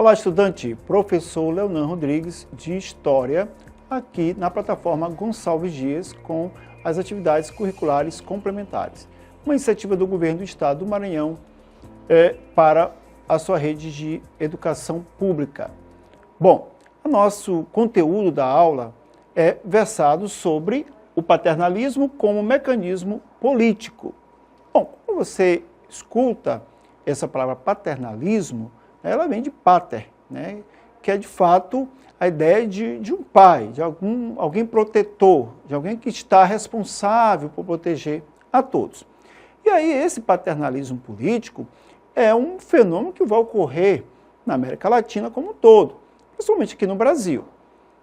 Olá, estudante, professor Leonan Rodrigues, de História, aqui na plataforma Gonçalves Dias, com as atividades curriculares complementares. Uma iniciativa do Governo do Estado do Maranhão para a sua rede de educação pública. Bom, o nosso conteúdo da aula é versado sobre o paternalismo como mecanismo político. Bom, quando você escuta essa palavra paternalismo, ela vem de pater, né? Que é de fato a ideia de um pai, de alguém protetor, de alguém que está responsável por proteger a todos. E aí esse paternalismo político é um fenômeno que vai ocorrer na América Latina como um todo, principalmente aqui no Brasil.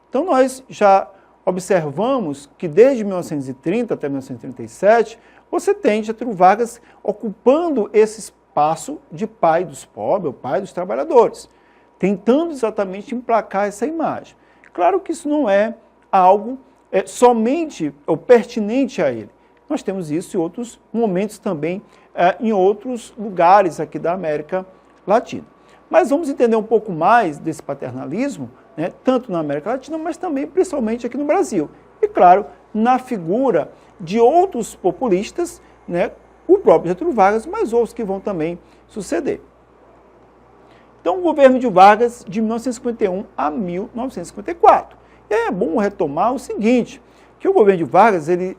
Então nós já observamos que desde 1930 até 1937, você tem Getúlio Vargas ocupando esse espaço de pai dos pobres, ou pai dos trabalhadores, tentando exatamente emplacar essa imagem. Claro que isso não é algo somente ou pertinente a ele. Nós temos isso em outros momentos também, em outros lugares aqui da América Latina. Mas vamos entender um pouco mais desse paternalismo, né, tanto na América Latina, mas também principalmente aqui no Brasil. E claro, na figura de outros populistas, né, o próprio Getúlio Vargas, mas outros que vão também suceder. Então, o governo de Vargas, de 1951 a 1954. E aí é bom retomar o seguinte, que o governo de Vargas, ele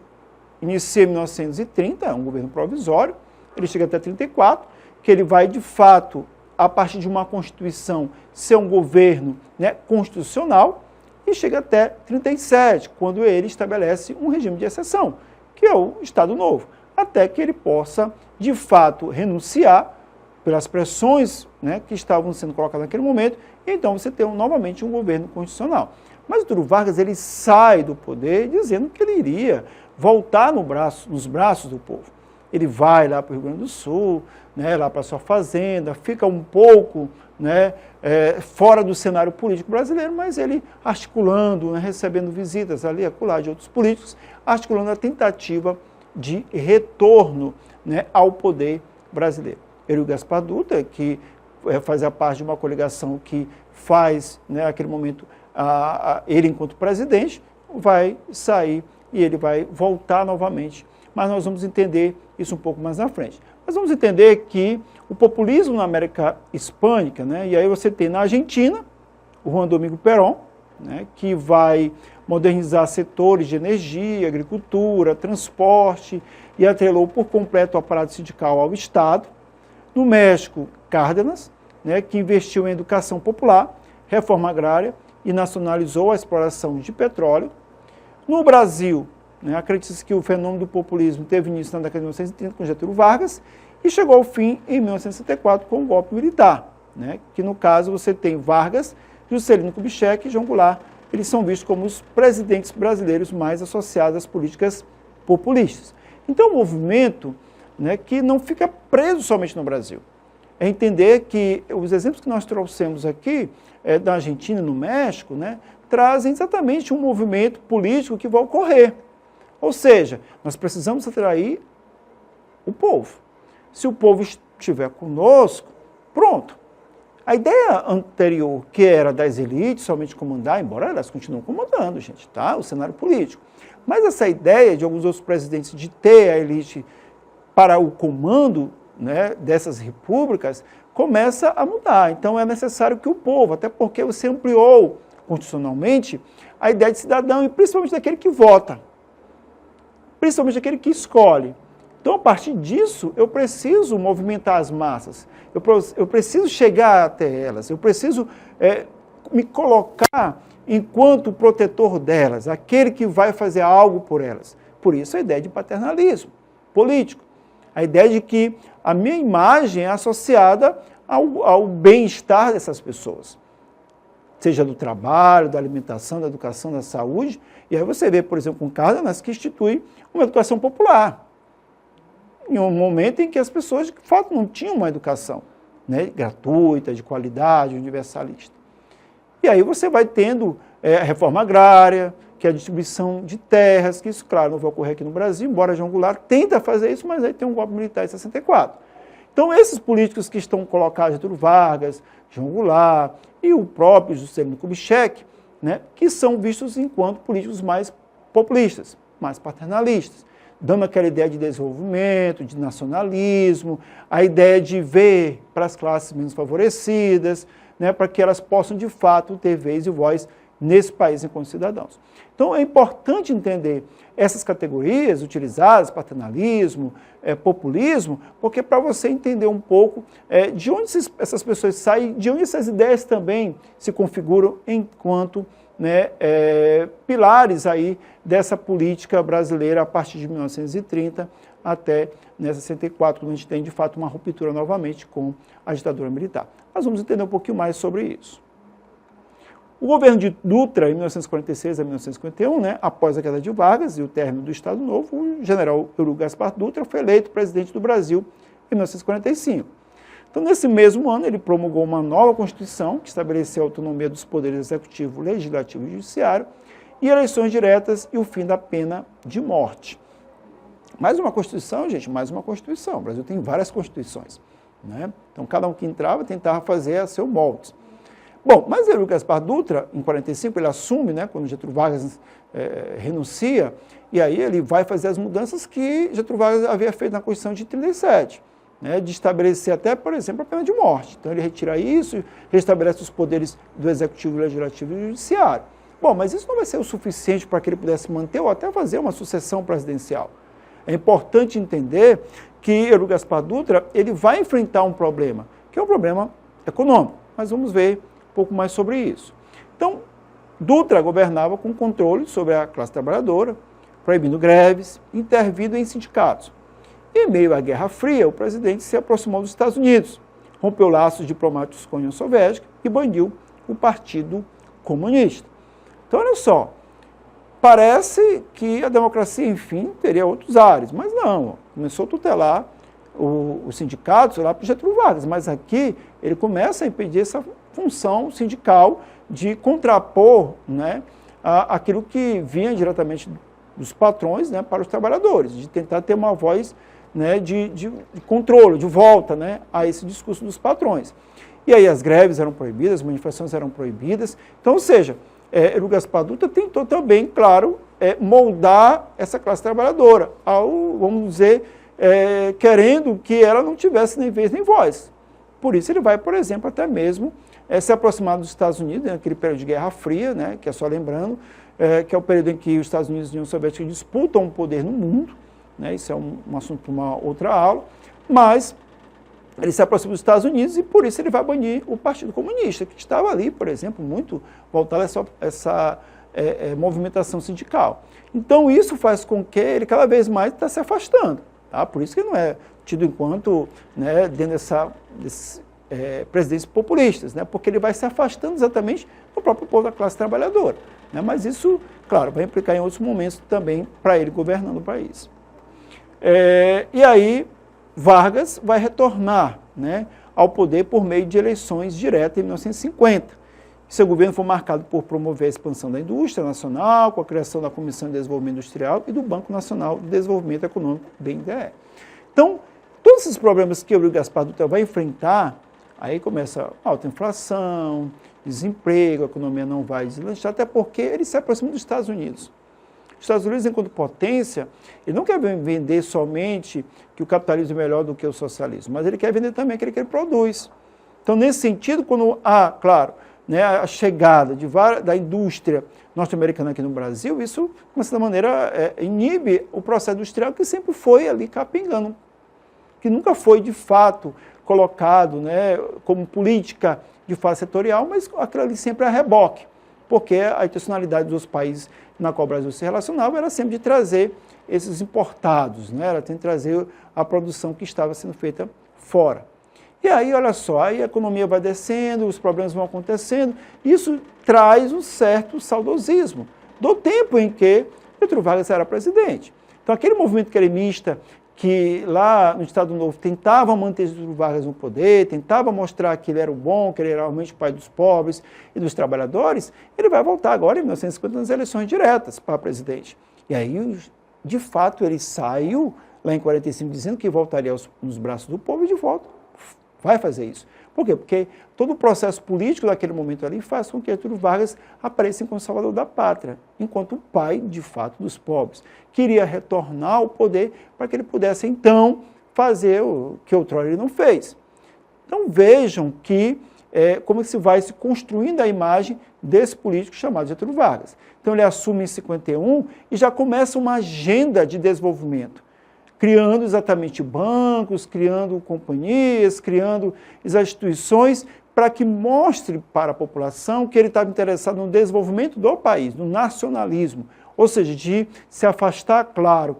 inicia em 1930, é um governo provisório, ele chega até 34, que ele vai, de fato, a partir de uma Constituição, ser um governo, né, constitucional, e chega até 37, quando ele estabelece um regime de exceção, que é o Estado Novo, até que ele possa, de fato, renunciar pelas pressões, né, que estavam sendo colocadas naquele momento, e então você tem novamente um governo constitucional. Mas o Getúlio Vargas, ele sai do poder dizendo que ele iria voltar nos braços do povo. Ele vai lá para o Rio Grande do Sul, né, lá para a sua fazenda, fica um pouco, né, fora do cenário político brasileiro, mas ele articulando, né, recebendo visitas ali, acolá de outros políticos, articulando a tentativa de retorno, né, ao poder brasileiro. Ele e o Gaspar Dutra, que fazia parte de uma coligação que faz, né, naquele momento, ele enquanto presidente, vai sair e ele vai voltar novamente. Mas nós vamos entender isso um pouco mais na frente. Mas vamos entender que o populismo na América Hispânica, né, e aí você tem na Argentina, o Juan Domingo Perón, né, que vai modernizar setores de energia, agricultura, transporte e atrelou por completo o aparato sindical ao Estado. No México, Cárdenas, né, que investiu em educação popular, reforma agrária e nacionalizou a exploração de petróleo. No Brasil, né, acredita-se que o fenômeno do populismo teve início na década de 1930 com Getúlio Vargas e chegou ao fim em 1964 com o golpe militar, né, que no caso você tem Vargas, Juscelino Kubitschek e João Goulart. Eles são vistos como os presidentes brasileiros mais associados às políticas populistas. Então, é um movimento, né, que não fica preso somente no Brasil. É entender que os exemplos que nós trouxemos aqui, da Argentina e no México, né, trazem exatamente um movimento político que vai ocorrer. Ou seja, nós precisamos atrair o povo. Se o povo estiver conosco, pronto. A ideia anterior, que era das elites somente comandar, embora elas continuem comandando, gente, tá? O cenário político. Mas essa ideia de alguns outros presidentes de ter a elite para o comando, né, dessas repúblicas, começa a mudar. Então é necessário que o povo, até porque você ampliou constitucionalmente a ideia de cidadão, e principalmente daquele que vota, principalmente daquele que escolhe. Então, a partir disso, eu preciso movimentar as massas, eu preciso chegar até elas, eu preciso me colocar enquanto protetor delas, aquele que vai fazer algo por elas. Por isso a ideia de paternalismo político, a ideia de que a minha imagem é associada ao bem-estar dessas pessoas, seja do trabalho, da alimentação, da educação, da saúde. E aí você vê, por exemplo, com Cárdenas, que institui uma educação popular, em um momento em que as pessoas, de fato, não tinham uma educação, né, gratuita, de qualidade, universalista. E aí você vai tendo a reforma agrária, que é a distribuição de terras, que isso, claro, não vai ocorrer aqui no Brasil, embora João Goulart tenta fazer isso, mas aí tem um golpe militar em 64. Então, esses políticos que estão colocados, Getúlio Vargas, João Goulart e o próprio Juscelino Kubitschek, né, que são vistos enquanto políticos mais populistas, mais paternalistas, dando aquela ideia de desenvolvimento, de nacionalismo, a ideia de ver para as classes menos favorecidas, né, para que elas possam, de fato, ter vez e voz nesse país enquanto cidadãos. Então, é importante entender essas categorias utilizadas, paternalismo, populismo, porque para você entender um pouco de onde essas pessoas saem, de onde essas ideias também se configuram enquanto, né, pilares aí dessa política brasileira a partir de 1930 até 64, quando a gente tem, de fato, uma ruptura novamente com a ditadura militar. Nós vamos entender um pouquinho mais sobre isso. O governo de Dutra, em 1946 a 1951, né, após a queda de Vargas e o término do Estado Novo, o general Eurico Gaspar Dutra foi eleito presidente do Brasil em 1945. Então, nesse mesmo ano, ele promulgou uma nova Constituição, que estabeleceu a autonomia dos poderes executivo, legislativo e judiciário, e eleições diretas e o fim da pena de morte. Mais uma Constituição, gente, mais uma Constituição. O Brasil tem várias Constituições, né? Então, cada um que entrava tentava fazer a seu molde. Bom, mas Eurico Gaspar Dutra, em 45, ele assume, né, quando Getúlio Vargas renuncia, e aí ele vai fazer as mudanças que Getúlio Vargas havia feito na Constituição de 37, né, de estabelecer até, por exemplo, a pena de morte. Então ele retira isso, restabelece os poderes do Executivo, Legislativo e Judiciário. Bom, mas isso não vai ser o suficiente para que ele pudesse manter ou até fazer uma sucessão presidencial. É importante entender que Eurico Gaspar Dutra ele vai enfrentar um problema, que é um problema econômico. Mas vamos ver um pouco mais sobre isso. Então, Dutra governava com controle sobre a classe trabalhadora, proibindo greves, intervindo em sindicatos. E, em meio à Guerra Fria, o presidente se aproximou dos Estados Unidos, rompeu laços diplomáticos com a União Soviética e baniu o Partido Comunista. Então, olha só, parece que a democracia, enfim, teria outros ares, mas não, começou a tutelar os sindicatos lá para o Getúlio Vargas, mas aqui ele começa a impedir essa função sindical de contrapor, né, aquilo que vinha diretamente dos patrões, né, para os trabalhadores, de tentar ter uma voz, né, de controle, de volta, né, a esse discurso dos patrões. E aí as greves eram proibidas, as manifestações eram proibidas, então, ou seja, Eurico Gaspar Dutra tentou também, claro, moldar essa classe trabalhadora, vamos dizer, querendo que ela não tivesse nem vez nem voz. Por isso ele vai, por exemplo, até mesmo se aproximar dos Estados Unidos, naquele período de Guerra Fria, né, que é só lembrando, que é o período em que os Estados Unidos e a União Soviética disputam o poder no mundo, né, isso é um assunto para uma outra aula, mas ele se aproxima dos Estados Unidos e por isso ele vai banir o Partido Comunista, que estava ali, por exemplo, muito voltado a essa movimentação sindical. Então isso faz com que ele cada vez mais está se afastando. Tá? Por isso que ele não é tido enquanto, né, dentro desses presidentes populistas, né, porque ele vai se afastando exatamente do próprio povo da classe trabalhadora. Né, mas isso, claro, vai implicar em outros momentos também para ele governando o país. E aí Vargas vai retornar, né, ao poder por meio de eleições diretas em 1950. Seu governo foi marcado por promover a expansão da indústria nacional, com a criação da Comissão de Desenvolvimento Industrial e do Banco Nacional de Desenvolvimento Econômico, BNDE. Então, todos esses problemas que o Eurico Gaspar Dutra vai enfrentar, aí começa alta inflação, desemprego, a economia não vai deslanchar, até porque ele se aproxima dos Estados Unidos. Os Estados Unidos, enquanto potência, ele não quer vender somente que o capitalismo é melhor do que o socialismo, mas ele quer vender também aquilo que ele produz. Então, nesse sentido, quando há, claro, né, a chegada da indústria norte-americana aqui no Brasil, isso, de certa maneira, inibe o processo industrial que sempre foi ali capengando, que nunca foi, de fato, colocado, né, como política de fato setorial, mas aquilo ali sempre é reboque, porque a intencionalidade dos países na qual o Brasil se relacionava era sempre de trazer esses importados, né, era de trazer a produção que estava sendo feita fora. E aí, olha só, aí a economia vai descendo, os problemas vão acontecendo, isso traz um certo saudosismo do tempo em que Getúlio Vargas era presidente. Então, aquele movimento querimista que lá no Estado Novo tentava manter Getúlio Vargas no poder, tentava mostrar que ele era o bom, que ele era realmente o pai dos pobres e dos trabalhadores, ele vai voltar agora em 1950 nas eleições diretas para presidente. E aí, de fato, ele saiu, lá em 45, dizendo que voltaria nos braços do povo, e de volta vai fazer isso. Por quê? Porque todo o processo político daquele momento ali faz com que Getúlio Vargas apareça como salvador da pátria, enquanto o pai, de fato, dos pobres. Queria retornar ao poder para que ele pudesse, então, fazer o que outrora ele não fez. Então vejam que como se vai se construindo a imagem desse político chamado Getúlio Vargas. Então ele assume em 51 e já começa uma agenda de desenvolvimento, criando exatamente bancos, criando companhias, criando as instituições para que mostre para a população que ele estava interessado no desenvolvimento do país, no nacionalismo, ou seja, de se afastar, claro,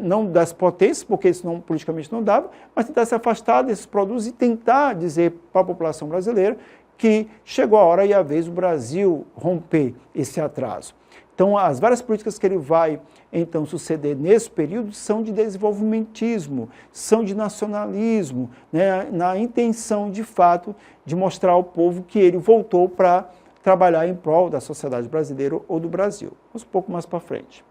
não das potências, porque isso não, politicamente não dava, mas tentar se afastar desses produtos e tentar dizer para a população brasileira que chegou a hora e a vez do Brasil romper esse atraso. Então, as várias políticas que ele vai, então, suceder nesse período são de desenvolvimentismo, são de nacionalismo, né, na intenção, de fato, de mostrar ao povo que ele voltou para trabalhar em prol da sociedade brasileira ou do Brasil. Vamos um pouco mais para frente.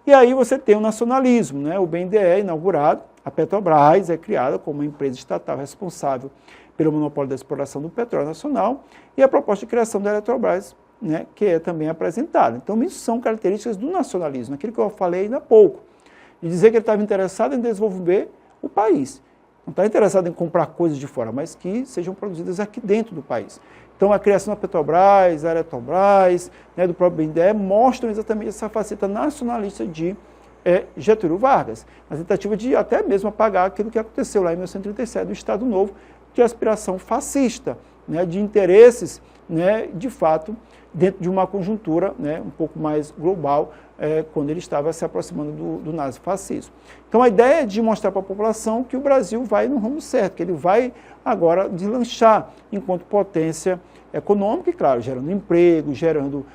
E aí você tem o nacionalismo, né? O BNDES é inaugurado, a Petrobras é criada como uma empresa estatal responsável pelo monopólio da exploração do petróleo nacional e a proposta de criação da Eletrobras, né, que é também apresentada. Então, isso são características do nacionalismo, aquilo que eu falei ainda há pouco, de dizer que ele estava interessado em desenvolver o país. Não está interessado em comprar coisas de fora, mas que sejam produzidas aqui dentro do país. Então, a criação da Petrobras, a Eletrobras, né, do próprio BNDES, mostram exatamente essa faceta nacionalista de Getúlio Vargas, a tentativa de até mesmo apagar aquilo que aconteceu lá em 1937, do Estado Novo, de aspiração fascista, né, de interesses, né, de fato, dentro de uma conjuntura, né, um pouco mais global, quando ele estava se aproximando do nazifascismo. Então, a ideia é de mostrar para a população que o Brasil vai no rumo certo, que ele vai agora deslanchar enquanto potência econômica e, claro, gerando emprego, gerando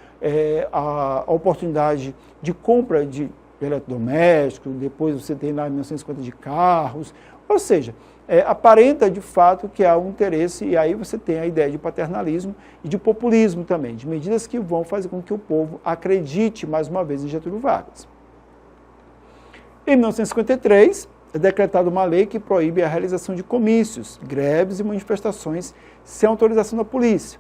a oportunidade de compra de eletrodomésticos, depois você tem lá em 1950 de carros, ou seja, aparenta de fato que há um interesse, e aí você tem a ideia de paternalismo e de populismo também, de medidas que vão fazer com que o povo acredite mais uma vez em Getúlio Vargas. Em 1953, é decretada uma lei que proíbe a realização de comícios, greves e manifestações sem autorização da polícia.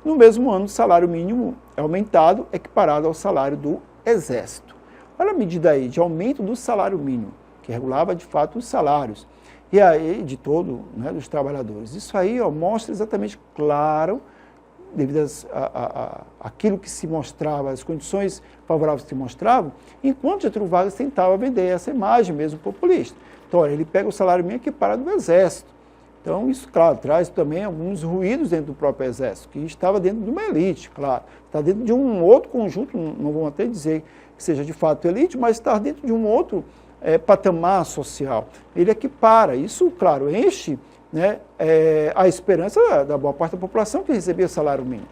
No mesmo ano, o salário mínimo é aumentado, equiparado ao salário do Exército. Olha a medida aí de aumento do salário mínimo, que regulava de fato os salários, e aí de todo, né, dos trabalhadores. Isso aí mostra exatamente claro, devido àquilo que se mostrava, as condições favoráveis que se mostravam, enquanto Getúlio Vargas tentava vender essa imagem mesmo populista. Então, olha, ele pega o salário mínimo equiparado do Exército. Então, isso, claro, traz também alguns ruídos dentro do próprio Exército, que estava dentro de uma elite, claro. Está dentro de um outro conjunto, não vamos até dizer que seja de fato elite, mas está dentro de um outro patamar social. Ele equipara. Isso, claro, enche, né, a esperança da boa parte da população que recebia salário mínimo.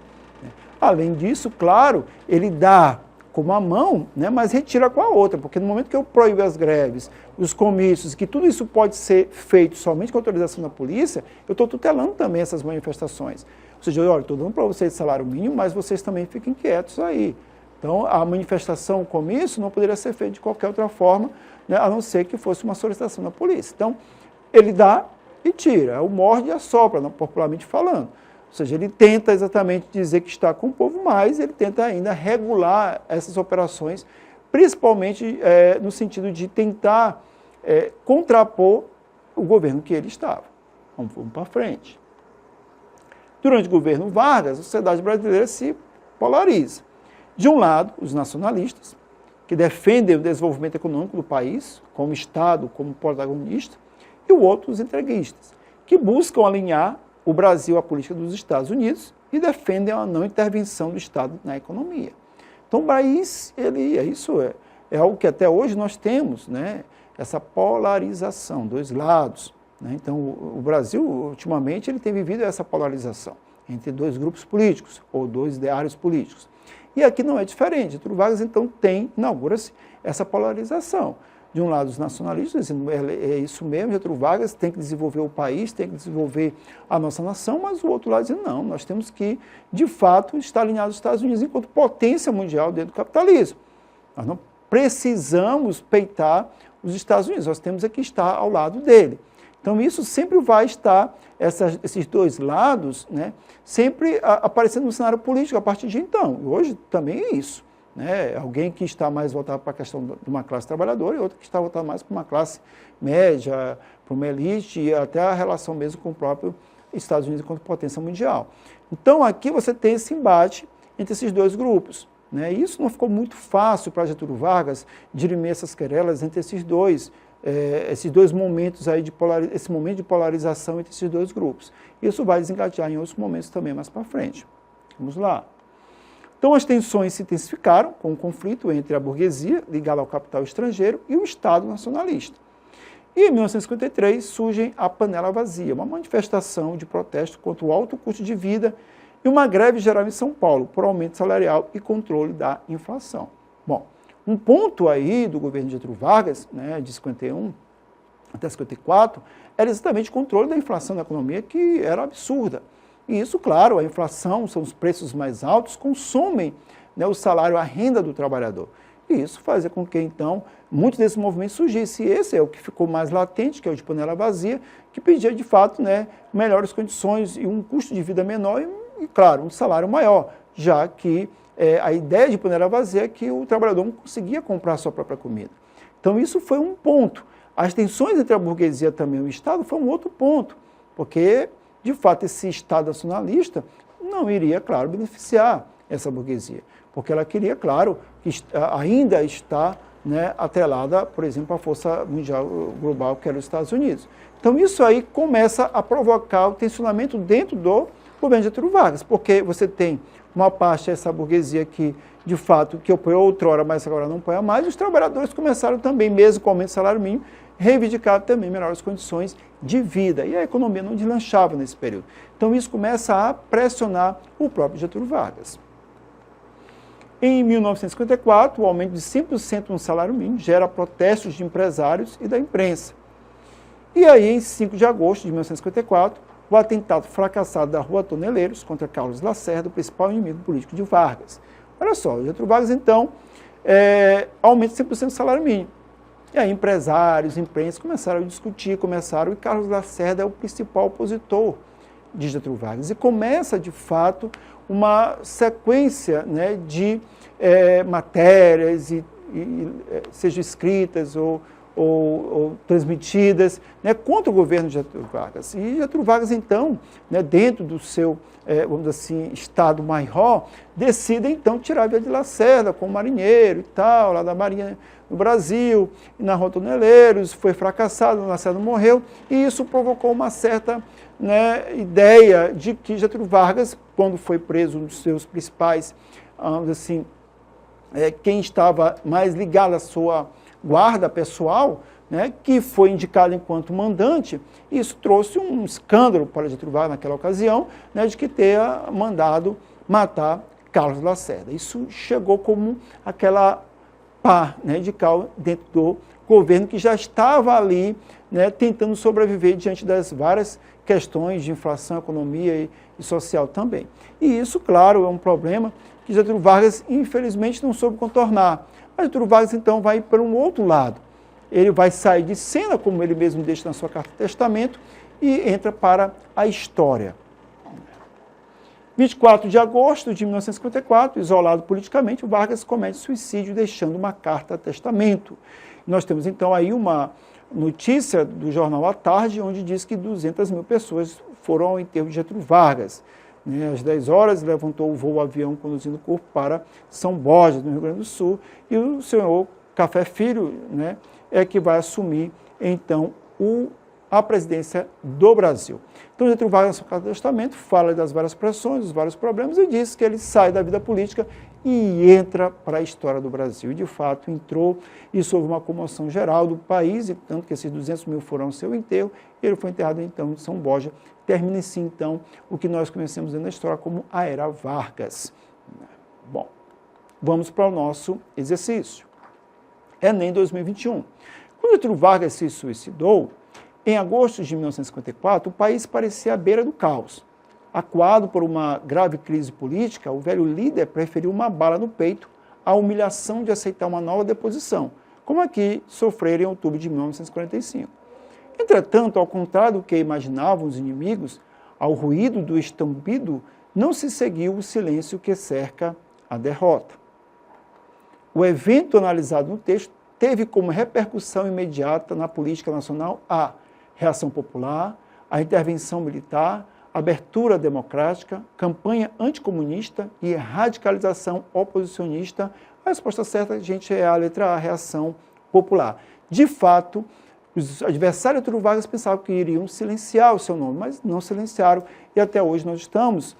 Além disso, claro, ele dá com uma mão, né, mas retira com a outra, porque no momento que eu proíbo as greves, os comícios, que tudo isso pode ser feito somente com autorização da polícia, eu estou tutelando também essas manifestações. Ou seja, olha, estou dando para vocês salário mínimo, mas vocês também fiquem quietos aí. Então, a manifestação, o comício, não poderia ser feito de qualquer outra forma, né, a não ser que fosse uma solicitação da polícia. Então, ele dá e tira, o morde e assopra, popularmente falando. Ou seja, ele tenta exatamente dizer que está com o povo, mas ele tenta ainda regular essas operações, principalmente no sentido de tentar contrapor o governo que ele estava. Vamos para frente. Durante o governo Vargas, a sociedade brasileira se polariza. De um lado, os nacionalistas, que defendem o desenvolvimento econômico do país, como Estado, como protagonista, e o outro, os entreguistas, que buscam alinhar o Brasil à política dos Estados Unidos e defendem a não intervenção do Estado na economia. Então, o país, isso é algo que até hoje nós temos, né, essa polarização, dois lados. Né? Então, o Brasil, ultimamente, ele tem vivido essa polarização entre dois grupos políticos, ou dois ideários políticos. E aqui não é diferente. Getúlio Vargas, então, inaugura-se essa polarização. De um lado, os nacionalistas, dizendo, é isso mesmo, Getúlio Vargas tem que desenvolver o país, tem que desenvolver a nossa nação, mas o outro lado dizendo, não, nós temos que, de fato, estar alinhados aos Estados Unidos enquanto potência mundial dentro do capitalismo. Nós não precisamos peitar os Estados Unidos, nós temos que estar ao lado dele. Então, isso sempre vai estar, esses dois lados, né, sempre aparecendo no cenário político a partir de então. E hoje também é isso. Né? Alguém que está mais voltado para a questão de uma classe trabalhadora e outro que está voltado mais para uma classe média, para uma elite e até a relação mesmo com o próprio Estados Unidos enquanto potência mundial. Então, aqui você tem esse embate entre esses dois grupos. Né? E isso não ficou muito fácil para Getúlio Vargas dirimir essas querelas entre esses dois momentos aí esse momento de polarização entre esses dois grupos. Isso vai desengatear em outros momentos também mais para frente. Vamos lá. Então, as tensões se intensificaram com o conflito entre a burguesia, ligada ao capital estrangeiro, e o Estado nacionalista. E, em 1953, surge a Panela Vazia, uma manifestação de protesto contra o alto custo de vida e uma greve geral em São Paulo por aumento salarial e controle da inflação. Bom, um ponto aí do governo de Getúlio Vargas, né, de 51 até 54, era exatamente o controle da inflação na economia, que era absurda. E isso, claro, a inflação, são os preços mais altos, consomem, né, o salário, a renda do trabalhador. E isso fazia com que, então, muitos desses movimentos surgissem. E esse é o que ficou mais latente, que é o de Panela Vazia, que pedia, de fato, né, melhores condições e um custo de vida menor e, claro, um salário maior, já que a ideia de Panela Vazia é que o trabalhador não conseguia comprar a sua própria comida. Então, isso foi um ponto. As tensões entre a burguesia também e o Estado foi um outro ponto, porque, de fato, esse Estado nacionalista não iria, claro, beneficiar essa burguesia, porque ela queria, claro, que ainda está, né, atrelada, por exemplo, à força mundial global, que era os Estados Unidos. Então, isso aí começa a provocar o tensionamento dentro do governo de Getúlio Vargas, porque você tem uma parte dessa burguesia que, de fato, que apoiou outrora, mas agora não apoia mais, e os trabalhadores começaram também, mesmo com o aumento do salário mínimo, reivindicar também melhores condições de vida. E a economia não deslanchava nesse período. Então, isso começa a pressionar o próprio Getúlio Vargas. Em 1954, o aumento de 5% no salário mínimo gera protestos de empresários e da imprensa. E aí, em 5 de agosto de 1954, o atentado fracassado da Rua Toneleiros contra Carlos Lacerda, o principal inimigo político de Vargas. Olha só, o Getúlio Vargas, então, aumenta 5% do salário mínimo. E aí empresários, imprensa começaram a discutir, e Carlos Lacerda é o principal opositor de Getúlio Vargas. E começa, de fato, uma sequência, né, de matérias, sejam escritas ou transmitidas, né, contra o governo de Getúlio Vargas. E Getúlio Vargas, então, né, dentro do seu, vamos dizer assim, Estado maior, decide, então, tirar a vida de Lacerda como marinheiro e tal, lá da Marinha no Brasil, e na Rua Toneleiros, foi fracassado, Lacerda morreu, e isso provocou uma certa, né, ideia de que Getúlio Vargas, quando foi preso, um dos seus principais, assim, quem estava mais ligado à sua guarda pessoal, né, que foi indicado enquanto mandante, isso trouxe um escândalo para Getúlio Vargas naquela ocasião, né, de que ter mandado matar Carlos Lacerda. Isso chegou como aquela pá, né, de cal dentro do governo que já estava ali, né, tentando sobreviver diante das várias questões de inflação, economia e social também. E isso, claro, é um problema que Getúlio Vargas, infelizmente, não soube contornar. Mas Getúlio Vargas, então, vai para um outro lado. Ele vai sair de cena, como ele mesmo deixa na sua carta de testamento, e entra para a história. 24 de agosto de 1954, isolado politicamente, o Vargas comete suicídio deixando uma carta de testamento. Nós temos, então, aí uma notícia do jornal à tarde, onde diz que 200 mil pessoas foram ao enterro de Getúlio Vargas. Às 10 horas, levantou o voo avião conduzindo o corpo para São Borja, no Rio Grande do Sul, e o senhor Café Filho, né, é que vai assumir, então, a presidência do Brasil. Então, Getúlio Vargas, no seu carta de testamento, fala das várias pressões, dos vários problemas, e diz que ele sai da vida política e entra para a história do Brasil. E, de fato, entrou, e houve uma comoção geral do país, e tanto que esses 200 mil foram ao seu enterro, e ele foi enterrado, então, em São Borja. Termina-se, então, o que nós conhecemos na história como a Era Vargas. Bom, vamos para o nosso exercício. Enem 2021. Quando Getúlio Vargas se suicidou, em agosto de 1954, o país parecia à beira do caos. Acuado por uma grave crise política, o velho líder preferiu uma bala no peito à humilhação de aceitar uma nova deposição, como a que sofreram em outubro de 1945. Entretanto, ao contrário do que imaginavam os inimigos, ao ruído do estampido não se seguiu o silêncio que cerca a derrota. O evento analisado no texto teve como repercussão imediata na política nacional a reação popular, a intervenção militar, abertura democrática, campanha anticomunista e radicalização oposicionista. A resposta certa, gente, é a letra A, reação popular. De fato, os adversários de Getúlio Vargas pensavam que iriam silenciar o seu nome, mas não silenciaram, e até hoje nós estamos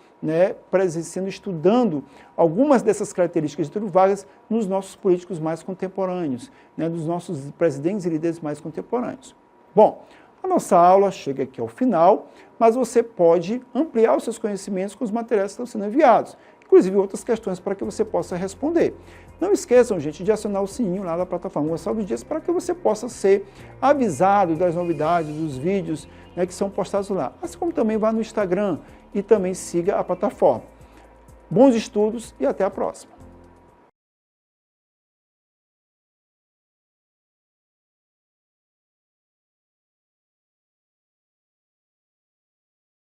presenciando, estudando algumas dessas características de Getúlio Vargas nos nossos políticos mais contemporâneos, dos nossos presidentes e líderes mais contemporâneos. Bom, a nossa aula chega aqui ao final, mas você pode ampliar os seus conhecimentos com os materiais que estão sendo enviados, inclusive outras questões para que você possa responder. Não esqueçam, gente, de acionar o sininho lá da plataforma Gonçalves Dias para que você possa ser avisado das novidades, dos vídeos que são postados lá. Assim como também vá no Instagram e também siga a plataforma. Bons estudos e até a próxima.